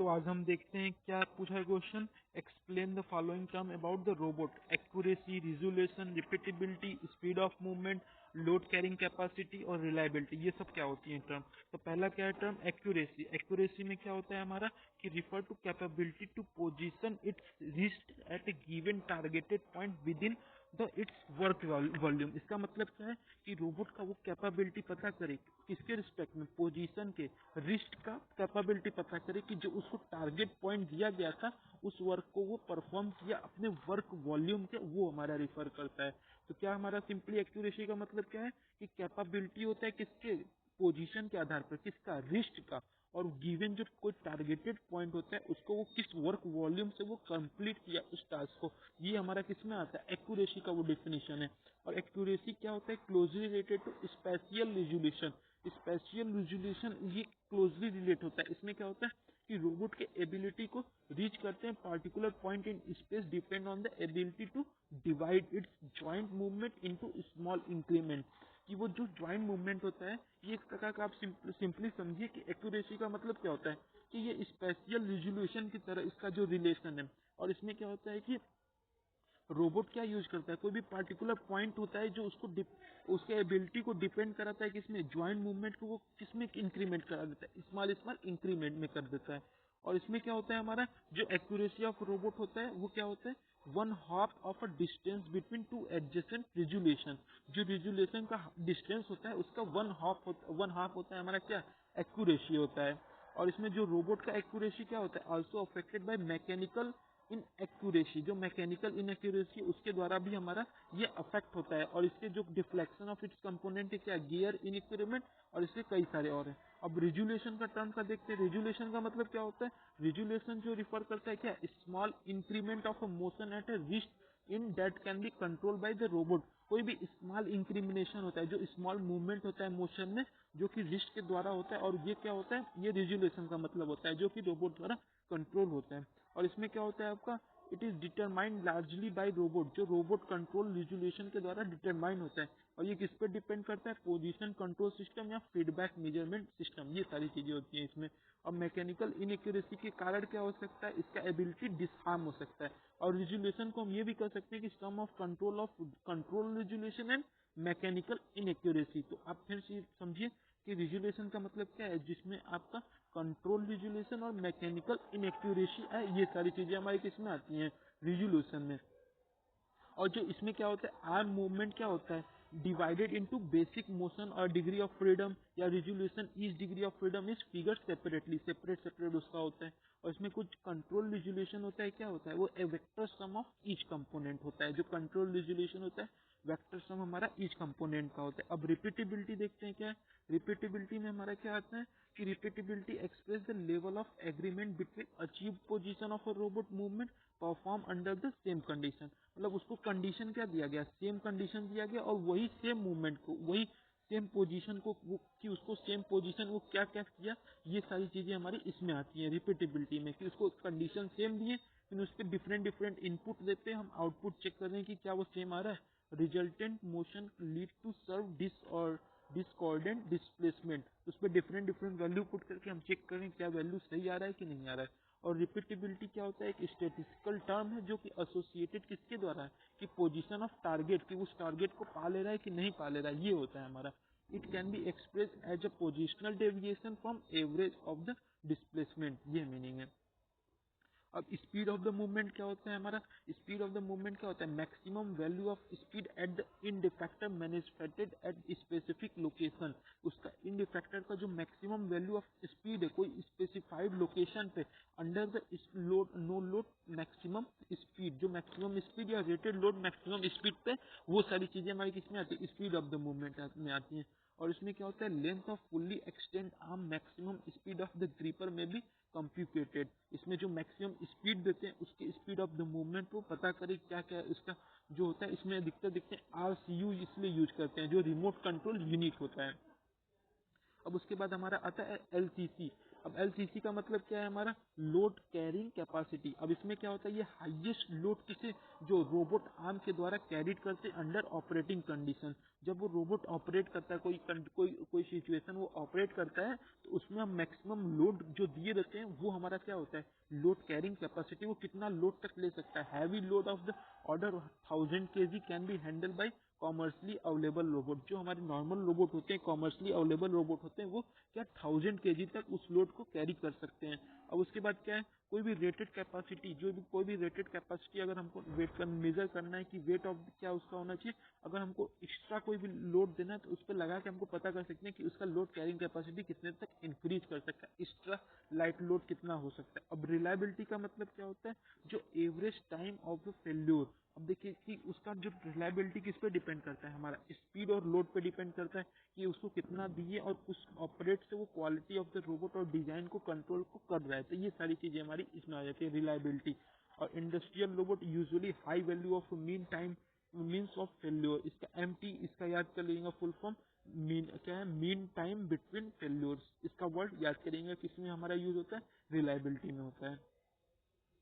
तो आज हम देखते हैं क्या पूछा है question. Explain the following term about the robot. Accuracy, resolution, repeatability, speed of movement, load carrying capacity और रिलायबिलिटी, ये सब क्या होती है टर्म। तो पहला क्या है टर्म एक्यूरेसी। एक्यूरेसी में क्या होता है हमारा कि refer to capability to position its wrist at a given targeted point within the its work volume. इसका मतलब क्या है कि रोबोट का वो कैपेबिलिटी पता करे किसके रिस्पेक्ट में, पोजीशन के, रिस्ट का कैपेबिलिटी पता करे कि जो उसको टारगेट पॉइंट दिया गया था उस वर्क को वो परफॉर्म किया अपने वर्क वॉल्यूम के, वो हमारा रिफर करता है। तो क्या हमारा सिंपली एक्यूरेसी का मतलब क्या है कि कैपेबिलिटी होता है किसके, पोजीशन के आधार पर, किसका, रिस्ट का, और गिवन जो कोई टारगेटेड पॉइंट होता है उसको वो किस वर्क वॉल्यूम से वो कंप्लीट किया उस टास्क को, ये हमारा किस में आता है, एक्यूरेसी का वो डेफिनेशन है। और एक्यूरेसी क्या होता है, closely related to spatial resolution. Spatial resolution ये क्लोजली रिलेट होता है। इसमें क्या होता है कि रोबोट के एबिलिटी को रीच करते हैं particular point in space depend on the ability to divide its joint movement into small increment. कि वो जो ज्वाइंट मूवमेंट होता है ये एक प्रकार का, आप सिंपली समझिए कि एक्यूरेसी का मतलब क्या होता है कि ये स्पेशियल रिजोल्यूशन की तरह इसका जो रिलेशन है। और इसमें क्या होता है कि रोबोट क्या यूज करता है, कोई भी पार्टिकुलर पॉइंट होता है जो उसको उसके एबिलिटी को डिपेंड कराता है किसमें, ज्वाइंट मूवमेंट को वो किसमें इंक्रीमेंट करा देता है, स्मॉल स्मॉल इंक्रीमेंट में कर देता है। और इसमें क्या होता है हमारा जो एक्यूरेसी ऑफ रोबोट होता है वो क्या होता है, one half of a distance between two adjacent resolution. जो रिजोल्यूशन का डिस्टेंस होता है उसका वन हाफ होता है हमारा क्या, एक्यूरेसी होता है। और इसमें जो रोबोट का एक्यूरेसी क्या होता है, also affected by mechanical in accuracy. जो मैकेनिकल इन एक्यूरेसी उसके द्वारा भी हमारा ये अफेक्ट होता है। और इसके जो डिफ्लेक्शन ऑफ इट्स कंपोनेंट है क्या, गियर इन इंक्रीमेंट, और इसके कई सारे और हैं। अब रिजोल्यूशन का टर्म का देखते हैं। रिजोल्यूशन का मतलब क्या होता है, रिजोल्यूशन जो रिफर करता है क्या, small increment of a motion at a wrist in that can be control by the robot. कोई भी स्मॉल इंक्रीमिनेशन होता है, जो स्मॉल मूवमेंट होता है मोशन में, जो कि रिस्ट के द्वारा होता है, और ये क्या होता है, ये रिजोल्यूशन का मतलब होता है, जो कि रोबोट द्वारा कंट्रोल होता है। और इसमें क्या होता है आपका, it is determined largely by robot. जो रोबोट कंट्रोल रिजोल्यूशन के द्वारा डिटरमाइन होता है। और ये किस पे डिपेंड करता है, पोजीशन कंट्रोल सिस्टम या फीडबैक मेजरमेंट सिस्टम, ये सारी चीजें होती हैं इसमें। और मैकेनिकल इनएक्यूरेसी के कारण क्या हो सकता है, इसका एबिलिटी डिसहार्म हो सकता है। और रिजोल्यूशन को हम ये भी कर सकते हैं कि some of control resolution and mechanical inaccuracy. तो आप फिर से समझिए कि रिजोल्यूशन का मतलब क्या है, जिसमें आपका कंट्रोल रिजोल्यूशन और मैकेनिकल इनएक्यूरेसी है, ये सारी चीजें हमारी किसमें आती हैं, रिजोल्यूशन में। और जो इसमें क्या होता है, आर्म मूवमेंट क्या होता है, डिवाइडेड इनटू बेसिक मोशन और डिग्री ऑफ फ्रीडम या resolution. Each degree of freedom is figure separately, separate उसका होता है। और इसमें कुछ कंट्रोल रिजोल्यूशन होता है, क्या होता है वो, a vector sum of each component होता है। जो कंट्रोल रिजोल्यूशन होता है वेक्टर सम हमारा ईच कंपोनेंट का होता है। अब रिपीटेबिलिटी देखते हैं क्या है। रिपीटेबिलिटी में हमारा क्या आता है कि repeatability express the level of agreement between achieve position of a robot movement perform under the same condition. मतलब उसको कंडीशन क्या दिया गया, सेम कंडीशन दिया गया, और वही सेम मूवमेंट को, वही सेम पोजीशन को, वो कि उसको सेम पोजीशन वो क्या क्या किया, ये सारी चीजें हमारी इसमें आती हैं रिपीटेबिलिटी में। कि उसको कंडीशन सेम दिए, फिर उस पर डिफरेंट डिफरेंट इनपुट देते हैं, हम आउटपुट चेक कर रहे हैं कि क्या वो सेम आ रहा है। Resultant motion lead to serve this और डिस्कॉर्डेंट डिस्प्लेसमेंट। उस पर डिफरेंट डिफरेंट वैल्यू पुट करके हम चेक करें क्या वैल्यू सही आ रहा है कि नहीं आ रहा है। और रिपीटेबिलिटी क्या होता है, एक स्टेटिस्टिकल टर्म है जो कि एसोसिएटेड किसके द्वारा है, कि पोजीशन ऑफ टारगेट, कि उस टारगेट को पा ले रहा है कि नहीं पा ले रहा है, ये होता है हमारा। It can be express as a positional deviation from average of the displacement, ये मीनिंग है। अब स्पीड ऑफ द मूवमेंट क्या होता है हमारा, स्पीड ऑफ द मूवमेंट क्या होता है, maximum value of speed at the end factor manufactured at specific location. उसका इंड फैक्टर का जो मैक्सिमम वैल्यू ऑफ स्पीड है कोई स्पेसिफाइड लोकेशन पे, under the load no load maximum speed. जो मैक्सिमम स्पीड या रेटेड लोड मैक्सिमम स्पीड पे, वो सारी चीजें हमारी किसमें आती है, स्पीड ऑफ द मूवमेंट में आती हैं। और इसमें क्या होता है, length off fully extend arm maximum speed of the gripper में भी कंप्यूटेड। इसमें जो मैक्सिमम स्पीड देते हैं उसकी स्पीड ऑफ द मूवमेंट को पता करें क्या क्या इसका जो होता है। इसमें दिखते RCU इसलिए यूज करते हैं, जो रिमोट कंट्रोल यूनिट होता है। अब उसके बाद हमारा आता है LCC। अब LCC का मतलब क्या है हमारा, लोड कैरिंग कैपेसिटी। अब इसमें क्या होता है, ये हाईएस्ट लोड किसे, जो रोबोट आर्म के द्वारा कैरिड करते अंडर ऑपरेटिंग कंडीशन। जब वो रोबोट ऑपरेट करता है, कोई सिचुएशन वो ऑपरेट करता है, तो उस उसमें हम मैक्सिमम लोड जो दिए रहते हैं वो हमारा क्या होता है, लोड कैरिंग कैपेसिटी, वो कितना लोड तक ले सकता है। Heavy load of the order 1000 kg can be handle bye commercially available robot. जो हमारे नॉर्मल रोबोट होते हैं, कॉमर्शली अवेलेबल रोबोट होते हैं, वो क्या 1000 kg तक उस लोड को कैरी कर सकते हैं। अब उसके बाद क्या है, कोई भी रेटेड कैपेसिटी, जो भी कोई भी रेटेड कैपेसिटी अगर हमको वेट कर मेजर करना है कि वेट ऑफ क्या उसका होना चाहिए, अगर हमको एक्स्ट्रा कोई भी लोड देना है तो उस पर लगा के हमको पता कर सकते हैं कि उसका लोड कैरिंग कैपेसिटी कितने तक इंक्रीज कर सकता है, एक्स्ट्रा लाइट लोड कितना हो सकता है। अब रिलायबिलिटी का मतलब क्या होता है, जो average time of the failure. अब देखिए कि उसका जो रिलायबिलिटी किस पे डिपेंड करता है, हमारा स्पीड और लोड पे डिपेंड करता है कि उसको कितना दिए और उस ऑपरेट से वो क्वालिटी ऑफ द रोबोट और डिजाइन को कंट्रोल को कर रहा है। तो ये सारी चीजें हमारी इसमें आ जाती है रिलायबिलिटी। और industrial robot usually high value of mean time means of failure, इसका एमटी, इसका याद कर लीजिएगा फुल फॉर्म, मीन क्या है, मीन टाइम बिटवीन फेल्योर्स। इसका वर्ड याद करेंगे, किसमें हमारा यूज होता है, रिलायबिलिटी में होता है।